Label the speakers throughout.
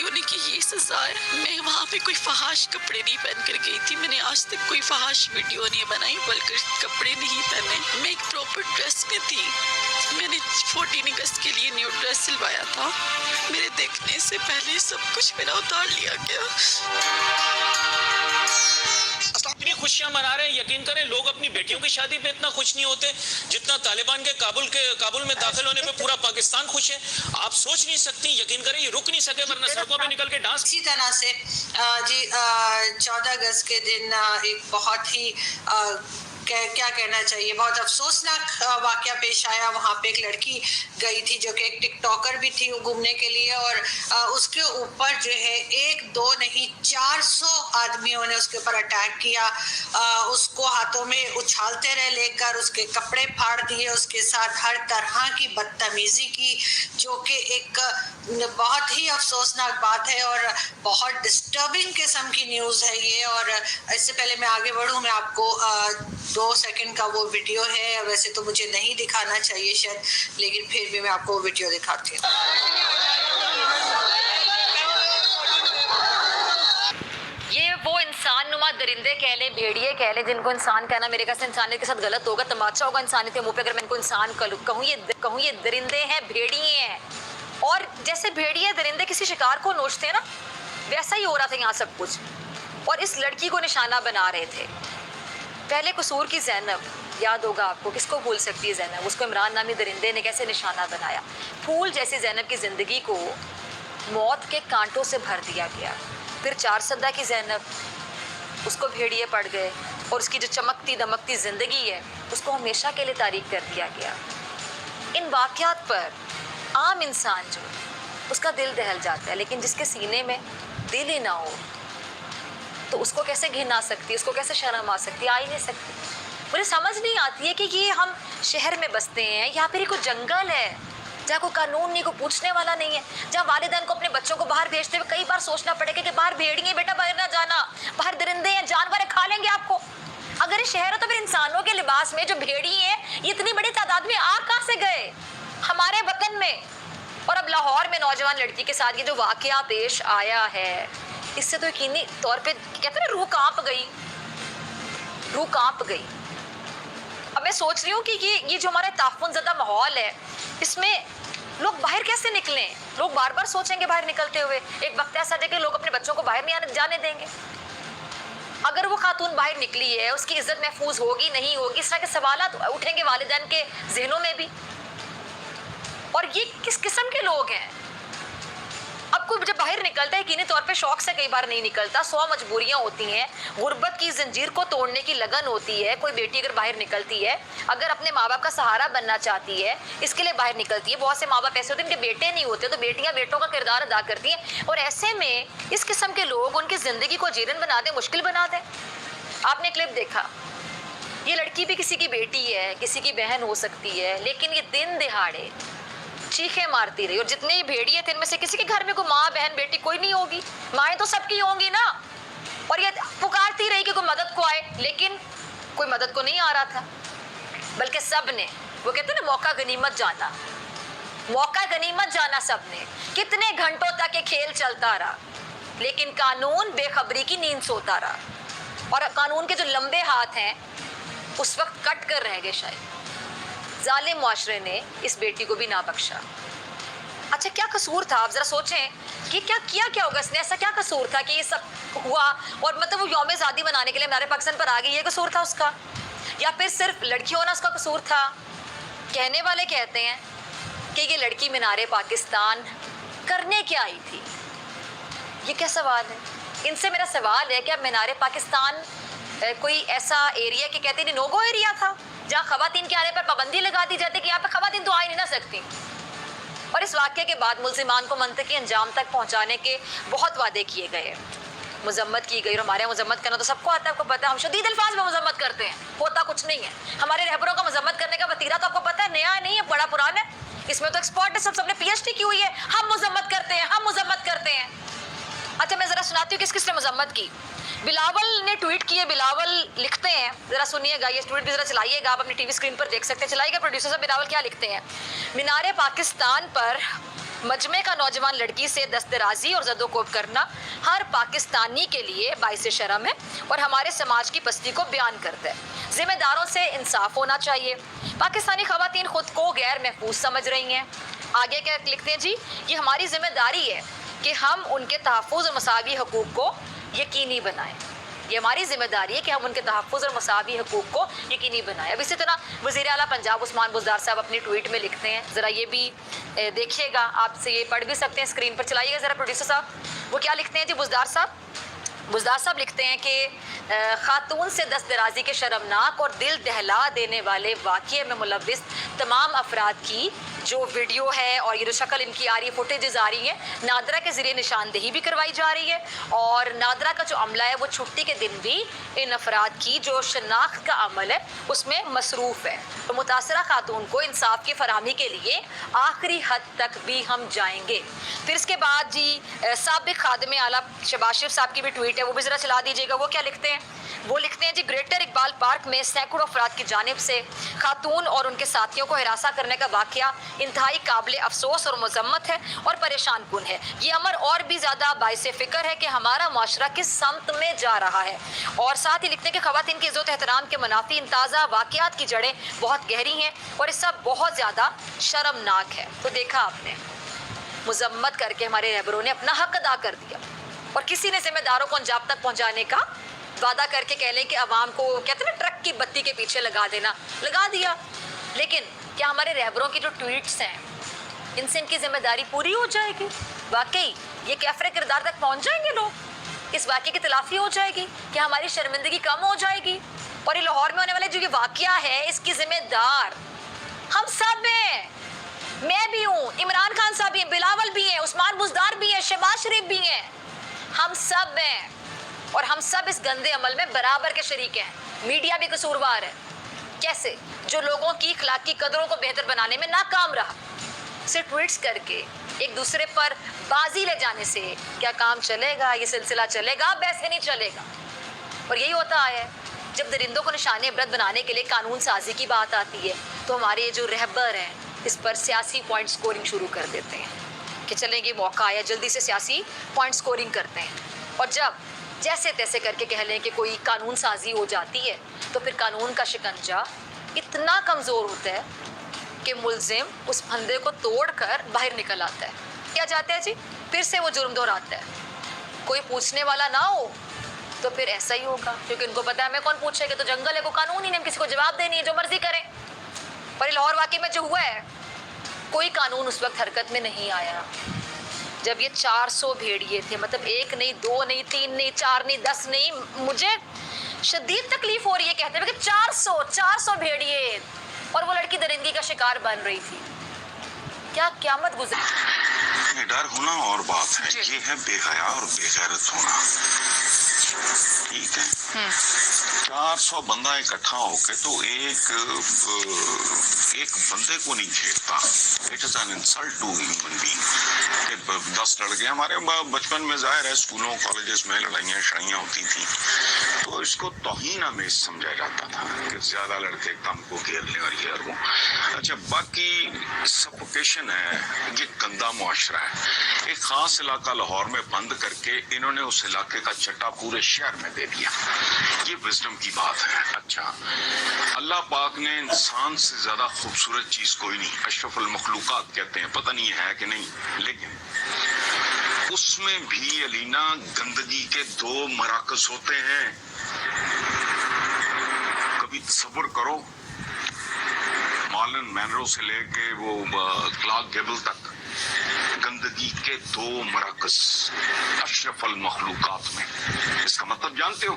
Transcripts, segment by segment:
Speaker 1: ہونے کی یہ سزا ہے. میں وہاں پہ کوئی فحاش کپڑے نہیں پہن کر گئی تھی. میں نے آج تک کوئی فحاش ویڈیو نہیں بنائی بلکہ کپڑے نہیں پہنے. میں ایک پراپر ڈریس میں تھی. میں نے 14 اگست کے لیے نیو ڈریس سلوایا تھا. میرے دیکھنے سے پہلے سب کچھ میرا اتار لیا گیا.
Speaker 2: اتنی خوشیاں منا رہے ہیں, یقین کریں لوگ اپنی بیٹیوں کی شادی پہ اتنا خوش نہیں ہوتے جتنا طالبان کے کابل میں داخل ہونے پہ پورا پاکستان خوش ہے. آپ سوچ نہیں سکتی, یقین کریں یہ رک نہیں سکے ورنہ سڑکوں پہ نکل کے ڈانس.
Speaker 3: اسی طرح سے جی 14 اگست کے دن ایک بہت ہی کیا کہنا چاہیے, بہت افسوسناک واقعہ پیش آیا. وہاں پہ ایک لڑکی گئی تھی جو کہ ایک ٹک ٹاکر بھی تھی گھومنے کے لیے, اور اس کے اوپر جو ہے 1 2 نہیں 400 آدمیوں نے اس کے اوپر اٹیک کیا. اس کو ہاتھوں میں اچھالتے رہے لے کر, اس کے کپڑے پھاڑ دیے, اس کے ساتھ ہر طرح کی بدتمیزی کی, جو کہ ایک بہت ہی افسوسناک بات ہے اور بہت ڈسٹربنگ قسم کی نیوز ہے یہ. اور اس سے پہلے میں آگے بڑھوں, میں آپ کو 2 سیکنڈ کا وہ ویڈیو ہے, ویسے تو مجھے نہیں دکھانا چاہیے شاید, لیکن پھر بھی میں آپ کو وہ ویڈیو دکھاتی ہوں.
Speaker 4: یہ وہ انسان نما درندے کہہ لیں, بھیڑیے کہہ لیں, جن کو انسان کہنا میرے خیال سے انسانیت کے ساتھ غلط ہوگا, تماچا ہوگا انسانیت کے منہ پہ اگر میں ان کو انسان کہوں. یہ درندے ہیں, بھیڑیے ہیں. اور جیسے بھیڑیے درندے کسی شکار کو نوچتے ہیں نا, ویسا ہی ہو رہا تھا یہاں سب کچھ. اور اس لڑکی کو نشانہ بنا رہے تھے. پہلے قصور کی زینب, یاد ہوگا آپ کو, کس کو بھول سکتی ہے زینب, اس کو عمران نامی درندے نے کیسے نشانہ بنایا. پھول جیسی زینب کی زندگی کو موت کے کانٹوں سے بھر دیا گیا. پھر 4 سدہ کی زینب, اس کو بھیڑیے پڑ گئے, اور اس کی جو چمکتی دمکتی زندگی ہے اس کو ہمیشہ کے لیے تاریک کر دیا گیا. ان واقعات پر عام انسان جو اس کا دل دہل جاتا ہے, لیکن جس کے سینے میں دل ہی نہ ہو تو اس کو کیسے گھن آ سکتی ہے, اس کو کیسے شرم آ سکتی ہے, آ ہی نہیں سکتی. مجھے سمجھ نہیں آتی ہے کہ یہ ہم شہر میں بستے ہیں, یہاں پہ کوئی جنگل ہے جہاں کوئی قانون نہیں, کوئی پوچھنے والا نہیں ہے, جہاں والدین کو اپنے بچوں کو باہر بھیجتے ہوئے کئی بار سوچنا پڑے گا کہ باہر بھیڑیے بیٹا, باہر نہ جانا, باہر درندے ہیں, جانور ہیں, کھا لیں گے آپ کو. اگر یہ شہر ہے تو پھر انسانوں کے لباس میں جو بھیڑی ہیں یہ اتنی بڑی تعداد میں آ کہاں سے گئے ہمارے وطن میں. اور اب لاہور میں نوجوان لڑکی کے ساتھ یہ جو واقعہ پیش آیا ہے, اس سے تو یقینی طور پہ کہتے ہیں روح کانپ گئی, روح کانپ گئی. اب میں سوچ رہی ہوں کہ یہ جو ہمارا تعفن زدہ ماحول ہے, اس میں لوگ باہر کیسے نکلیں. لوگ بار بار سوچیں گے باہر نکلتے ہوئے, ایک وقت ایسا ہے کہ لوگ اپنے بچوں کو باہر نہیں جانے دیں گے. اگر وہ خاتون باہر نکلی ہے, اس کی عزت محفوظ ہوگی نہیں ہوگی, اس طرح کے سوالات اٹھیں گے والدین کے ذہنوں میں بھی. اور یہ کس قسم کے لوگ ہیں. اب کوئی جب باہر نکلتا ہے یقینی طور پہ شوق سے کئی بار نہیں نکلتا, 100 مجبوریاں ہوتی ہیں, غربت کی زنجیر کو توڑنے کی لگن ہوتی ہے. کوئی بیٹی اگر باہر نکلتی ہے, اگر اپنے ماں باپ کا سہارا بننا چاہتی ہے, اس کے لیے باہر نکلتی ہے. بہت سے ماں باپ ایسے ہوتے ہیں ان کے بیٹے نہیں ہوتے, تو بیٹیاں بیٹوں کا کردار ادا کرتی ہیں. اور ایسے میں اس قسم کے لوگ ان کی زندگی کو جیرن بنا دیں, مشکل بنا دیں. آپ نے کلپ دیکھا, یہ لڑکی بھی کسی کی بیٹی ہے, کسی کی بہن ہو سکتی ہے, لیکن یہ دن دہاڑے چیخیں مارتی رہی. اور جتنے بھیڑیے تھے ان میں سے کسی کے گھر میں کوئی ماں بہن بیٹی کوئی نہیں ہوگی, مائیں تو سب کی ہوں گی نا. اور یہ پکارتی رہی کہ کوئی مدد کو آئے, لیکن کوئی مدد کو نہیں آ رہا تھا. بلکہ سب نے, وہ کہتے ہیں نا موقع غنیمت جانا, موقع غنیمت جانا سب نے. کتنے گھنٹوں تک یہ کھیل چلتا رہا, لیکن قانون بے خبری کی نیند سوتا رہا. اور قانون کے جو لمبے ہاتھ ہیں اس وقت کٹ کر رہ گئے شاید. ظالم معاشرے نے اس بیٹی کو بھی نہ بخشا. اچھا کیا قصور تھا, آپ ذرا سوچیں کہ کیا ہوگا, اس نے ایسا کیا قصور تھا کہ یہ سب ہوا, اور مطلب وہ یوم آزادی منانے کے لیے ہمارے پاکستان پر آ گئی, یہ قصور تھا اس کا, یا پھر صرف لڑکی ہونا اس کا قصور تھا. کہنے والے کہتے ہیں کہ یہ لڑکی مینار پاکستان کرنے کیا آئی تھی. یہ کیا سوال ہے. ان سے میرا سوال ہے کہ اب مینار پاکستان کوئی ایسا ایریا کہ کہتے ہیں نو گو ایریا تھا جہاں خواتین کے آنے پر پابندی لگا دی جاتی کہ یہاں پہ خواتین تو آ ہی نہیں نہ سکتی. اور اس واقعے کے بعد ملزمان کو منطقی انجام تک پہنچانے کے بہت وعدے کیے گئے, مذمت کی گئی. اور ہمارے یہاں مذمت کرنا تو سب کو آتا ہے, آپ کو پتا ہے, ہم شدید الفاظ میں مذمت کرتے ہیں, ہوتا کچھ نہیں ہے. ہمارے رہبروں کا مذمت کرنے کا وتیرہ تو آپ کو پتا ہے نیا نہیں ہے, بڑا پرانا ہے. اس میں تو ایکسپرٹ ہے, سب نے PhD کی ہوئی ہے. ہم مذمت کرتے ہیں, ہم مذمت کرتے ہیں. اچھا میں ذرا سناتی ہوں کس کس نے مذمت کی. بلاول نے ٹویٹ کیے, بلاول لکھتے ہیں, ذرا سنیے گا, یہ ٹویٹ بھی ذرا چلائیے گا, آپ اپنی ٹی وی اسکرین پر دیکھ سکتے ہیں, چلائیے گا پروڈیوسر صاحب. بلاول کیا لکھتے ہیں, مینار پاکستان پر मजमे का नौजवान लड़की से दस्तराजी और ज़दोकोब करना हर पाकिस्तानी के लिए बाइस शर्म है और हमारे समाज की पस्ती को बयान करता है। जिम्मेदारों से इंसाफ होना चाहिए। पाकिस्तानी खवातीन खुद को गैर महफूज समझ रही हैं। आगे क्या लिखते हैं जी, ये हमारी जिम्मेदारी है कि हम उनके तहफ़्फ़ुज़ और मसावी हकूक़ को यकीनी बनाएं। ये हमारी जिम्मेदारी है कि हम उनके तहफ़्फ़ुज़ और मसावी हकूक़ को यकीनी बनाएं। अब इसी तरह वज़ीर आला पंजाब उस्मान बुज़दार साहब अपनी ट्वीट में लिखते हैं, ज़रा ये भी देखिएगा, आपसे ये पढ़ भी सकते हैं, स्क्रीन पर चलाइएगा ज़रा प्रोड्यूसर साहब। वो क्या लिखते हैं जी बुज़दार साहब लिखते हैं कि खातून से दस्तराजी के शर्मनाक और दिल दहला देने वाले वाक़ये में मुलव्विस तमाम अफराद की जो वीडियो है और ये जो शक्ल इनकी आ रही है, फुटेजेस आ रही हैं, नादरा के ज़रिए निशानदेही भी करवाई जा रही है और नादरा का जो अमला है वो छुट्टी के दिन भी इन अफराद की जो शनाख्त का अमल है उसमें मसरूफ़ है। तो मुतासरा खातून को इंसाफ की फराहमी के लिए आखिरी हद तक भी हम जाएंगे। फिर इसके बाद जी साबिक़ खादिम आला शहबाज शरीफ साहब की भी ट्वीट है, वो भी ज़रा चला दीजिएगा। वो क्या लिखते हैं, वो लिखते हैं जी, ग्रेटर इकबाल पार्क में सैकड़ों अफराद की जानिब से खातून और उनके साथियों को हिरासा करने का वाक़या इंतहाई काबिल अफसोस और मजम्मत है और परेशान कुन है। ये अमर और भी ज़्यादा बाइस फ़िक्र है कि हमारा माशरा किस समत में जा रहा है। और साथ ही लिखते हैं कि ख़वातीन की इज़्ज़त एहतराम के मुनाफी इन ताज़ा वाक़यात की जड़ें बहुत गहरी हैं और ये सब बहुत ज़्यादा शर्मनाक है। तो देखा आपने, मजम्मत करके हमारे रहबरों ने अपना हक अदा कर दिया और किसी ने जिम्मेदारों को अंजाम तक पहुँचाने का वादा करके कह लें कि अवाम को कहते हैं ना ट्रक की बत्ती के पीछे लगा देना, लगा दिया। लेकिन क्या हमारे रहबरों की जो ट्वीट्स हैं इनसे इनकी जिम्मेदारी पूरी हो जाएगी? वाकई ये कैफरे किरदार तक पहुंच जाएंगे लोग? इस वाक़े की तलाफी हो जाएगी? क्या हमारी शर्मिंदगी कम हो जाएगी? और ये लाहौर में होने वाले जो ये वाक़या है इसकी जिम्मेदार हम सब हैं। मैं भी हूँ, इमरान खान साहब भी हैं, बिलावल भी हैं, उस्मान बुज़दार भी हैं, शहबाज शरीफ भी हैं, हम सब हैं और हम सब इस गंदे अमल में बराबर के शरीक हैं। मीडिया भी कसूरवार है। कैसे? जो लोगों की इखलाकी कदरों को बेहतर बनाने में नाकाम रहा। सिर्फ ट्वीट्स करके एक दूसरे पर बाजी ले जाने से क्या काम चलेगा? ये सिलसिला चलेगा? वैसे नहीं चलेगा। और यही होता है जब दरिंदों को निशाने इबरत बनाने के लिए कानून साजी की बात आती है तो हमारे जो रहबर हैं इस पर सियासी पॉइंट स्कोरिंग शुरू कर देते हैं कि चलेंगे, मौका आया, जल्दी से सियासी पॉइंट स्कोरिंग करते हैं। और जब जैसे तैसे करके कह लें कि कोई कानून साजी हो जाती है तो फिर कानून का शिकंजा इतना कमज़ोर होता है कि मुल्ज़िम उस फंदे को तोड़कर बाहर निकल आता है। क्या चाहते हैं जी? फिर से वो जुर्म दोहराता है। कोई पूछने वाला ना हो तो फिर ऐसा ही होगा, क्योंकि उनको पता है हमें कौन पूछेगा, तो जंगल है, को कानून ही नहीं, हम किसी को जवाब देनी है, जो मर्जी करें। पर लाहौर वाक़ई में जो हुआ है, कोई कानून उस वक्त हरकत में नहीं आया जब ये 400 भेड़िए थे, मतलब 1 नहीं, 2 नहीं, 3 नहीं, 4 नहीं, 10 नहीं, मुझे शदीद तकलीफ हो रही है कहते हुए कि 400 भेड़िए और वो लड़की दरिंदगी का शिकार बन रही थी। क्या क़यामत गुजरी।
Speaker 5: डर होना और बात है, ये है बेहया और बेगैरत होना। ठीक है, 400 बंदा इकट्ठा होके तो एक बंदे को नहीं घेरता। It is an insult to human being. 10 लड़के, हमारे बचपन में जाहिर है स्कूलों कॉलेजेस में लड़ाइयाँ शड़ाइयाँ होती थी तो इसको तौहीन आमेज समझा जाता था कि ज्यादा लड़के कम को घेर लें और ये और वो। अच्छा, बाकी सफोकेशन है, ये गंदा मुआशरा है। एक खास इलाका लाहौर में बंद करके इन्होंने उस इलाके का चट्टा पूरे शहर में दे दिया। ये विजडम की बात है। अच्छा, अल्लाह पाक ने इंसान से ज्यादा खूबसूरत चीज कोई नहीं, अशरफुल मखलूकात कहते हैं, पता नहीं है कि नहीं, लेकिन उसमें भी अलीना गंदगी के 2 मराकज होते हैं। कभी तसव्वुर करो, मार्लन मैनरो से लेके वो क्लार्क गेबल तक गंदगी के 2 मराकज अशरफुल मखलूकात में। इसका मतलब जानते हो,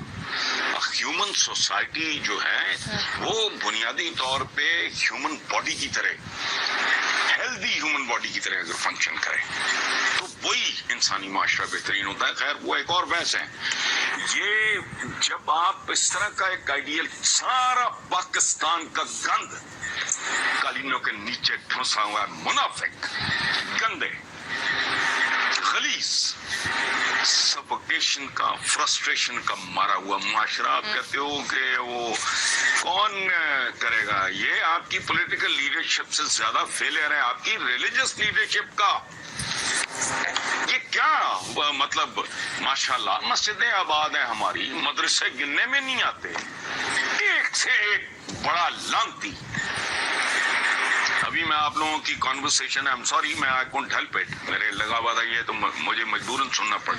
Speaker 5: ह्यूमन सोसाइटी जो है वो बुनियादी तौर पे ह्यूमन बॉडी की तरह, हेल्दी ह्यूमन बॉडी की तरह अगर फंक्शन करे तो वही इंसानी माशरा बेहतरीन होता है। खैर, वो एक और बहस है। ये जब आप इस तरह का एक आइडियल, सारा पाकिस्तान का गंद कालीनों के नीचे ठुसा हुआ है, मुनाफिक, गंदे, खलीस, सफोकेशन का, फ्रस्ट्रेशन का मारा हुआ माशरा। आप कहते हो कि वो कौन करेगा? ये आपकी पॉलिटिकल लीडरशिप से ज्यादा फेलियर है आपकी रिलीजियस लीडरशिप का। ये क्या मतलब माशाल्लाह मस्जिदें आबाद हैं हमारी, मदरसे गिनने में नहीं आते, एक से एक बड़ा लानती। अभी मैं आप लोगों की कॉन्वर्सेशन है, आई एम सॉरी, मैं आई कुडंट हेल्प इट, मेरे लगा हुआ था ये तो मुझे मजबूरन सुनना पड़ा।